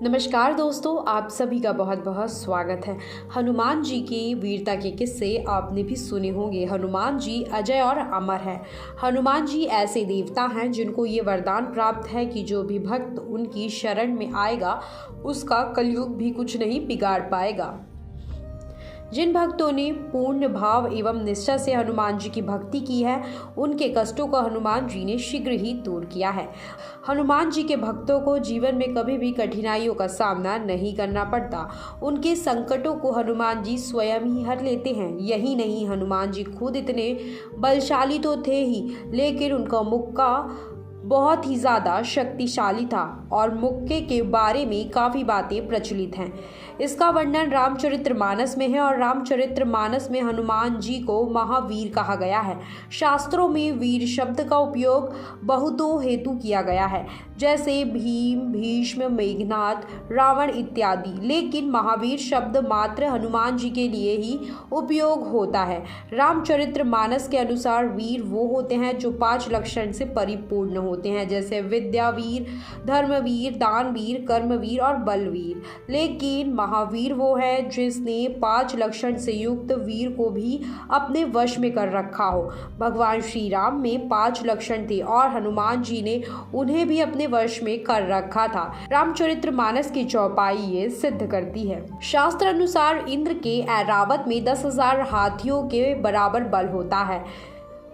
नमस्कार दोस्तों, आप सभी का बहुत बहुत स्वागत है। हनुमान जी की वीरता के किस्से आपने भी सुने होंगे। हनुमान जी अजय और अमर हैं। हनुमान जी ऐसे देवता हैं जिनको ये वरदान प्राप्त है कि जो भी भक्त उनकी शरण में आएगा उसका कलयुग भी कुछ नहीं बिगाड़ पाएगा। जिन भक्तों ने पूर्ण भाव एवं निष्ठा से हनुमान जी की भक्ति की है, उनके कष्टों को हनुमान जी ने शीघ्र ही दूर किया है। हनुमान जी के भक्तों को जीवन में कभी भी कठिनाइयों का सामना नहीं करना पड़ता। उनके संकटों को हनुमान जी स्वयं ही हर लेते हैं। यही नहीं, हनुमान जी खुद इतने बलशाली तो थे ही, लेकिन उनका मुक्का बहुत ही ज़्यादा शक्तिशाली था और मुक्के के बारे में काफ़ी बातें प्रचलित हैं। इसका वर्णन रामचरितमानस में है और रामचरितमानस में हनुमान जी को महावीर कहा गया है। शास्त्रों में वीर शब्द का उपयोग बहुतों हेतु किया गया है, जैसे भीम, भीष्म, मेघनाद, रावण इत्यादि, लेकिन महावीर शब्द मात्र हनुमान जी के लिए ही उपयोग होता है। रामचरितमानस के अनुसार वीर वो होते हैं जो 5 लक्षण से परिपूर्ण होते हैं, जैसे विद्यावीर, धर्मवीर, दानवीर, कर्मवीर और बलवीर। लेकिन महावीर वो है जिसने 5 लक्षण से युक्त वीर को भी अपने वश में कर रखा हो। भगवान श्री राम में 5 लक्षण थे और हनुमान जी ने उन्हें भी अपने वश में कर रखा था। रामचरितमानस की चौपाई ये सिद्ध करती है। शास्त्र अनुसार इंद्र के ऐरावत में 10,000 हाथियों के बराबर बल होता है।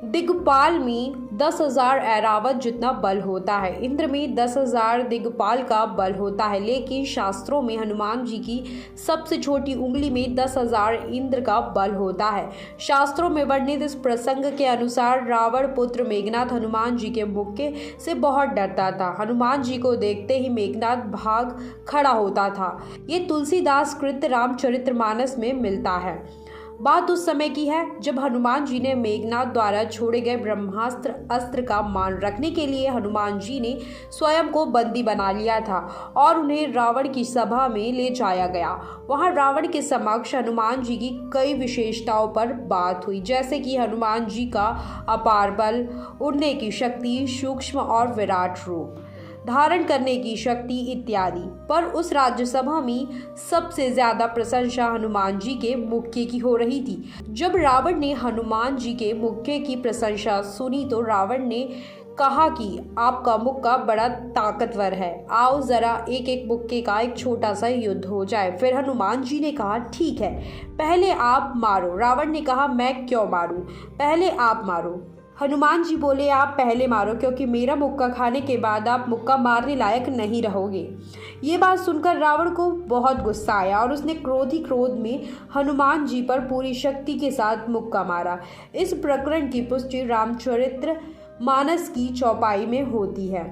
दिग्पाल में 10,000 ऐरावत जितना बल होता है। इंद्र में 10,000 दिग्पाल का बल होता है, लेकिन शास्त्रों में हनुमान जी की सबसे छोटी उंगली में 10,000 इंद्र का बल होता है। शास्त्रों में वर्णित इस प्रसंग के अनुसार रावण पुत्र मेघनाद हनुमान जी के मुक्के से बहुत डरता था। हनुमान जी को देखते ही मेघनाद भाग खड़ा होता था। ये तुलसीदास कृत रामचरितमानस में मिलता है। बात उस समय की है जब हनुमान जी ने मेघनाद द्वारा छोड़े गए ब्रह्मास्त्र अस्त्र का मान रखने के लिए हनुमान जी ने स्वयं को बंदी बना लिया था और उन्हें रावण की सभा में ले जाया गया। वहां रावण के समक्ष हनुमान जी की कई विशेषताओं पर बात हुई, जैसे कि हनुमान जी का अपार बल, उड़ने की शक्ति, सूक्ष्म और विराट रूप धारण करने की शक्ति इत्यादि। पर उस राज्यसभा में सबसे ज्यादा प्रशंसा हनुमान जी के मुक्के की हो रही थी। जब रावण ने हनुमान जी के मुक्के की प्रशंसा सुनी तो रावण ने कहा कि आपका मुक्का बड़ा ताकतवर है, आओ जरा एक एक मुक्के का एक छोटा सा युद्ध हो जाए। फिर हनुमान जी ने कहा ठीक है, पहले आप मारो। रावण ने कहा मैं क्यों मारूं, पहले आप मारो। हनुमान जी बोले आप पहले मारो, क्योंकि मेरा मुक्का खाने के बाद आप मुक्का मारने लायक नहीं रहोगे। ये बात सुनकर रावण को बहुत गुस्सा आया और उसने क्रोध ही क्रोध में हनुमान जी पर पूरी शक्ति के साथ मुक्का मारा। इस प्रकरण की पुष्टि रामचरितमानस की चौपाई में होती है।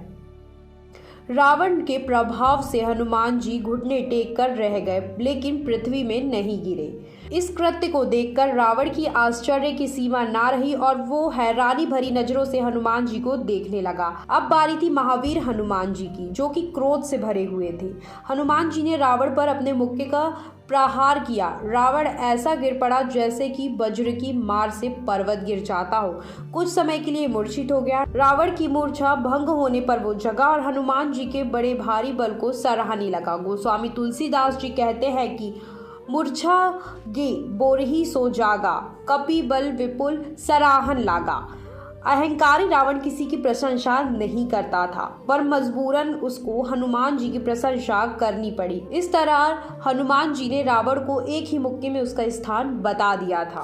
रावण के प्रभाव से हनुमान जी घुटने टेक कर रह गए, लेकिन पृथ्वी में नहीं गिरे। इस कृत्य को देखकर रावण की आश्चर्य की सीमा ना रही और वो हैरानी भरी नजरों से हनुमान जी को देखने लगा। अब बारी थी महावीर हनुमान जी की, जो कि क्रोध से भरे हुए थे। हनुमान जी ने रावण पर अपने मुक्के का प्रहार किया। रावण ऐसा गिर पड़ा जैसे कि वज्र की मार से पर्वत गिर जाता हो। कुछ समय के लिए मूर्छित हो गया। रावण की मूर्छा भंग होने पर वो जगा और हनुमान जी के बड़े भारी बल को सराहने लगा। गोस्वामी तुलसीदास जी कहते हैं कि मूर्छा गे बोरही सो जागा, कपि बल विपुल सराहन लागा। अहंकारी रावण किसी की प्रशंसा नहीं करता था, पर मजबूरन उसको हनुमान जी की प्रशंसा करनी पड़ी। इस तरह हनुमान जी ने रावण को एक ही मुक्के में उसका स्थान बता दिया था।